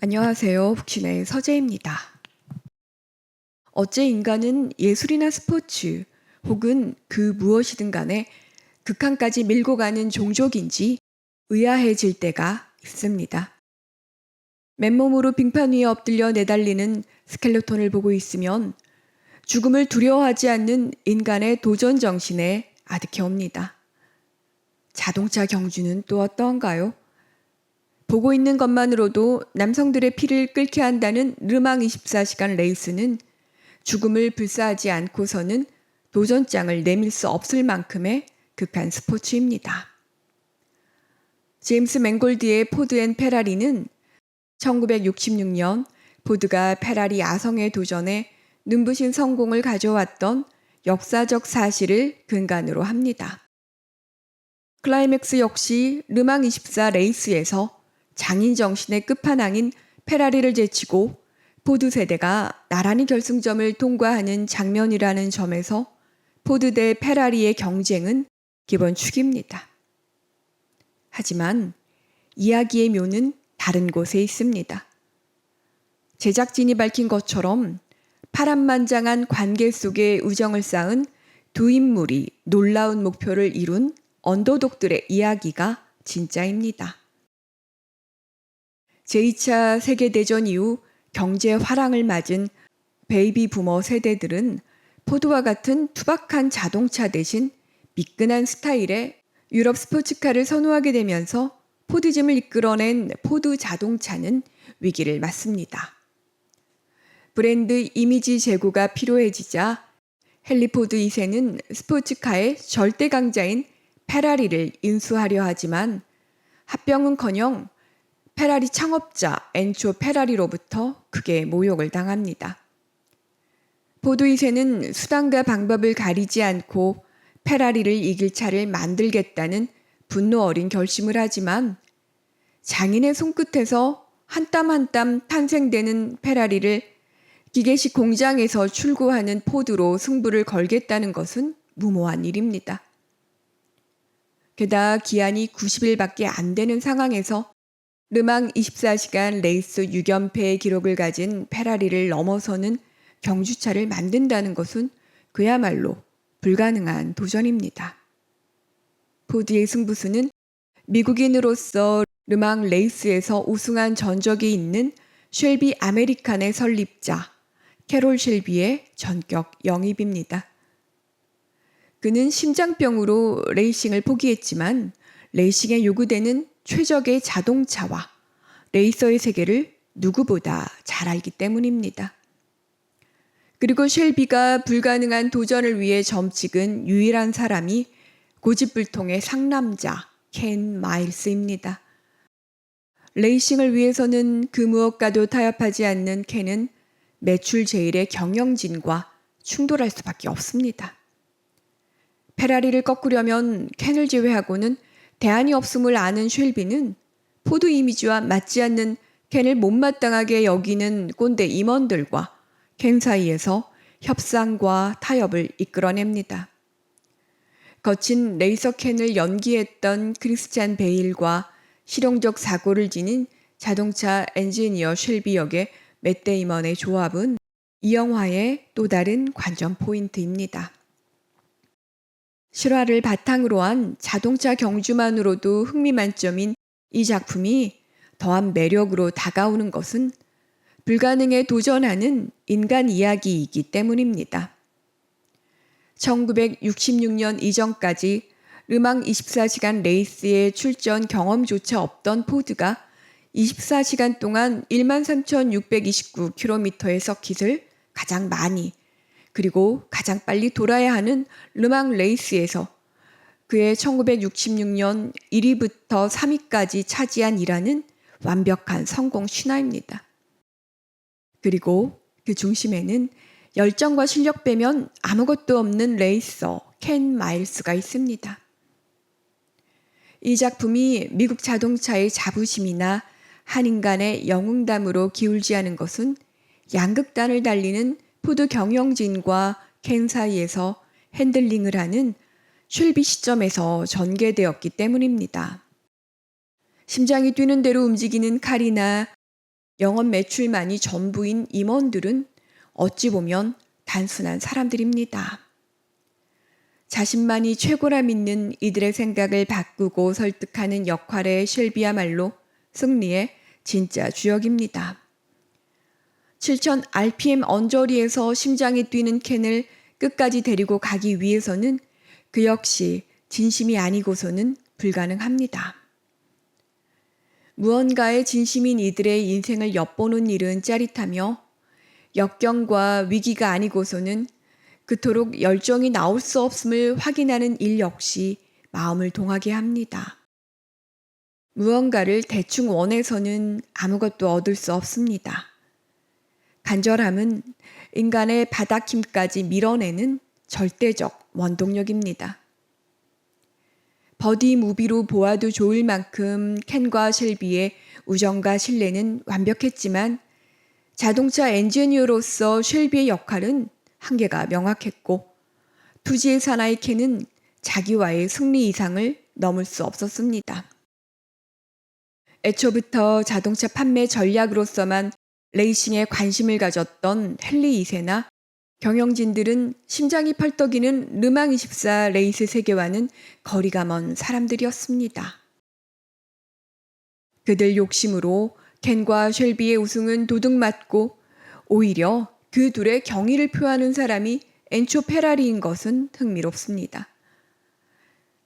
안녕하세요. 북신의 서재입니다. 어째 인간은 예술이나 스포츠 혹은 그 무엇이든 간에 극한까지 밀고 가는 종족인지 의아해질 때가 있습니다. 맨몸으로 빙판 위에 엎드려 내달리는 스켈레톤을 보고 있으면 죽음을 두려워하지 않는 인간의 도전 정신에 아득해옵니다. 자동차 경주는 또 어떠한가요? 보고 있는 것만으로도 남성들의 피를 끓게 한다는 르망 24시간 레이스는 죽음을 불사하지 않고서는 도전장을 내밀 수 없을 만큼의 극한 스포츠입니다. 제임스 맨골드의 포드 앤 페라리는 1966년 포드가 페라리 아성의 도전에 눈부신 성공을 가져왔던 역사적 사실을 근간으로 합니다. 클라이맥스 역시 르망 24 레이스에서 장인 정신의 끝판왕인 페라리를 제치고 포드 세대가 나란히 결승점을 통과하는 장면이라는 점에서 포드 대 페라리의 경쟁은 기본 축입니다. 하지만 이야기의 묘는 다른 곳에 있습니다. 제작진이 밝힌 것처럼 파란만장한 관계 속에 우정을 쌓은 두 인물이 놀라운 목표를 이룬 언더독들의 이야기가 진짜입니다. 제2차 세계대전 이후 경제 화랑을 맞은 베이비 부머 세대들은 포드와 같은 투박한 자동차 대신 미끈한 스타일의 유럽 스포츠카를 선호하게 되면서 포드즘을 이끌어낸 포드 자동차는 위기를 맞습니다. 브랜드 이미지 제고가 필요해지자 헨리 포드 2세는 스포츠카의 절대 강자인 페라리를 인수하려 하지만 합병은커녕 페라리 창업자 엔초 페라리로부터 크게 모욕을 당합니다. 포드 2세는 수단과 방법을 가리지 않고 페라리를 이길 차를 만들겠다는 분노 어린 결심을 하지만 장인의 손끝에서 한 땀 한 땀 탄생되는 페라리를 기계식 공장에서 출고하는 포드로 승부를 걸겠다는 것은 무모한 일입니다. 게다가 기한이 90일밖에 안 되는 상황에서 르망 24시간 레이스 6연패의 기록을 가진 페라리를 넘어서는 경주차를 만든다는 것은 그야말로 불가능한 도전입니다. 포드의 승부수는 미국인으로서 르망 레이스에서 우승한 전적이 있는 쉘비 아메리칸의 설립자 캐롤 쉘비의 전격 영입입니다. 그는 심장병으로 레이싱을 포기했지만 레이싱에 요구되는 최적의 자동차와 레이서의 세계를 누구보다 잘 알기 때문입니다. 그리고 쉘비가 불가능한 도전을 위해 점찍은 유일한 사람이 고집불통의 상남자 켄 마일스입니다. 레이싱을 위해서는 그 무엇과도 타협하지 않는 켄은 매출 제일의 경영진과 충돌할 수밖에 없습니다. 페라리를 꺾으려면 켄을 제외하고는 대안이 없음을 아는 쉘비는 포드 이미지와 맞지 않는 켄을 못마땅하게 여기는 꼰대 임원들과 켄 사이에서 협상과 타협을 이끌어냅니다. 거친 레이서 켄을 연기했던 크리스찬 베일과 실용적 사고를 지닌 자동차 엔지니어 쉘비 역의 맷 데이먼의 조합은 이 영화의 또 다른 관전 포인트입니다. 실화를 바탕으로 한 자동차 경주만으로도 흥미만점인 이 작품이 더한 매력으로 다가오는 것은 불가능에 도전하는 인간 이야기이기 때문입니다. 1966년 이전까지 르망 24시간 레이스에 출전 경험조차 없던 포드가 24시간 동안 13,629km의 서킷을 가장 많이 그리고 가장 빨리 돌아야 하는 르망 레이스에서 그의 1966년 1위부터 3위까지 차지한 이라는 완벽한 성공 신화입니다. 그리고 그 중심에는 열정과 실력 빼면 아무것도 없는 레이서 켄 마일스가 있습니다. 이 작품이 미국 자동차의 자부심이나 한 인간의 영웅담으로 기울지 않은 것은 양극단을 달리는 포드 경영진과 켄 사이에서 핸들링을 하는 쉘비 시점에서 전개되었기 때문입니다. 심장이 뛰는 대로 움직이는 칼이나 영업 매출만이 전부인 임원들은 어찌 보면 단순한 사람들입니다. 자신만이 최고라 믿는 이들의 생각을 바꾸고 설득하는 역할의 쉘비야말로 승리의 진짜 주역입니다. 7000 rpm 언저리에서 심장이 뛰는 켄을 끝까지 데리고 가기 위해서는 그 역시 진심이 아니고서는 불가능합니다. 무언가에 진심인 이들의 인생을 엿보는 일은 짜릿하며 역경과 위기가 아니고서는 그토록 열정이 나올 수 없음을 확인하는 일 역시 마음을 동하게 합니다. 무언가를 대충 원해서는 아무것도 얻을 수 없습니다. 간절함은 인간의 바닥힘까지 밀어내는 절대적 원동력입니다. 버디 무비로 보아도 좋을 만큼 켄과 쉘비의 우정과 신뢰는 완벽했지만 자동차 엔지니어로서 쉘비의 역할은 한계가 명확했고 투지의 사나이 켄은 자기와의 승리 이상을 넘을 수 없었습니다. 애초부터 자동차 판매 전략으로서만 레이싱에 관심을 가졌던 헨리 2세나 경영진들은 심장이 펄떡이는 르망24 레이스 세계와는 거리가 먼 사람들이었습니다. 그들 욕심으로 켄과 쉘비의 우승은 도둑맞고 오히려 그 둘의 경의를 표하는 사람이 엔초 페라리인 것은 흥미롭습니다.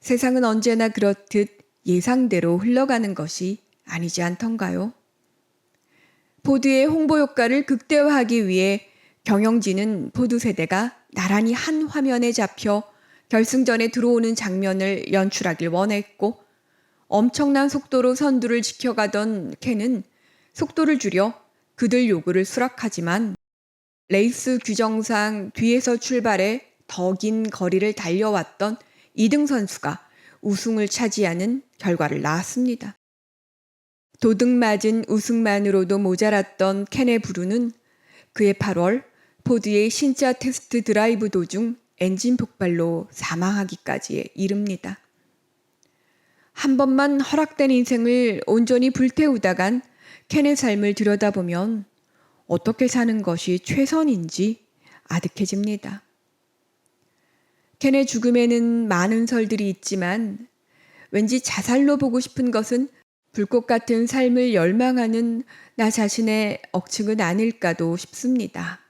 세상은 언제나 그렇듯 예상대로 흘러가는 것이 아니지 않던가요? 포드의 홍보 효과를 극대화하기 위해 경영진은 포드 세대가 나란히 한 화면에 잡혀 결승전에 들어오는 장면을 연출하길 원했고 엄청난 속도로 선두를 지켜가던 켄은 속도를 줄여 그들 요구를 수락하지만 레이스 규정상 뒤에서 출발해 더 긴 거리를 달려왔던 2등 선수가 우승을 차지하는 결과를 낳았습니다. 도둑맞은 우승만으로도 모자랐던 켄의 부르는 그해 8월 포드의 신차 테스트 드라이브 도중 엔진 폭발로 사망하기까지 이릅니다. 한 번만 허락된 인생을 온전히 불태우다간 켄의 삶을 들여다보면 어떻게 사는 것이 최선인지 아득해집니다. 켄의 죽음에는 많은 설들이 있지만 왠지 자살로 보고 싶은 것은 불꽃 같은 삶을 열망하는 나 자신의 억측은 아닐까도 싶습니다.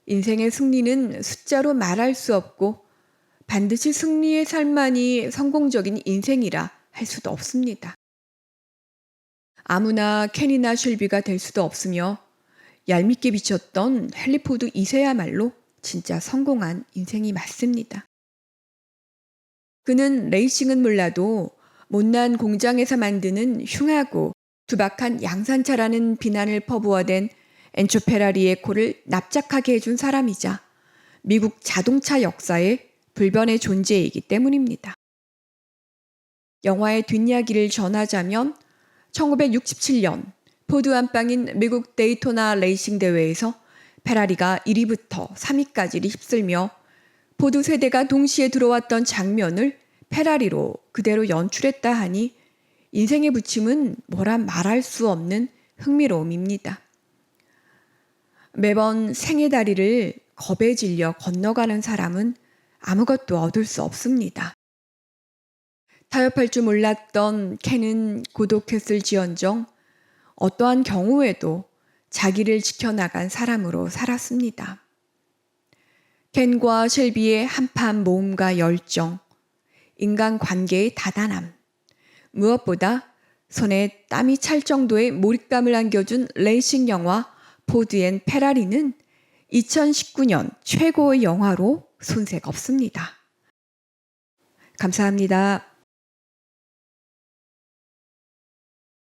인생의 승리는 숫자로 말할 수 없고 반드시 승리의 삶만이 성공적인 인생이라 할 수도 없습니다. 아무나 켄이나 쉘비가 될 수도 없으며 얄밉게 비쳤던 헨리 포드 2세야말로 진짜 성공한 인생이 맞습니다. 그는 레이싱은 몰라도 못난 공장에서 만드는 흉하고 투박한 양산차라는 비난을 퍼부어댄 엔초 페라리의 코를 납작하게 해준 사람이자 미국 자동차 역사의 불변의 존재이기 때문입니다. 영화의 뒷이야기를 전하자면 1967년 포드 안방인 미국 데이토나 레이싱 대회에서 페라리가 1위부터 3위까지를 휩쓸며 포드 세대가 동시에 들어왔던 장면을 페라리로 그대로 연출했다 하니 인생의 부침은 뭐라 말할 수 없는 흥미로움입니다. 매번 생의 다리를 겁에 질려 건너가는 사람은 아무것도 얻을 수 없습니다. 타협할 줄 몰랐던 켄은 고독했을지언정 어떠한 경우에도 자기를 지켜나간 사람으로 살았습니다. 켄과 쉘비의 한판 모험과 열정, 인간관계의 다단함, 무엇보다 손에 땀이 찰 정도의 몰입감을 안겨준 레이싱 영화 포드 앤 페라리는 2019년 최고의 영화로 손색 없습니다. 감사합니다.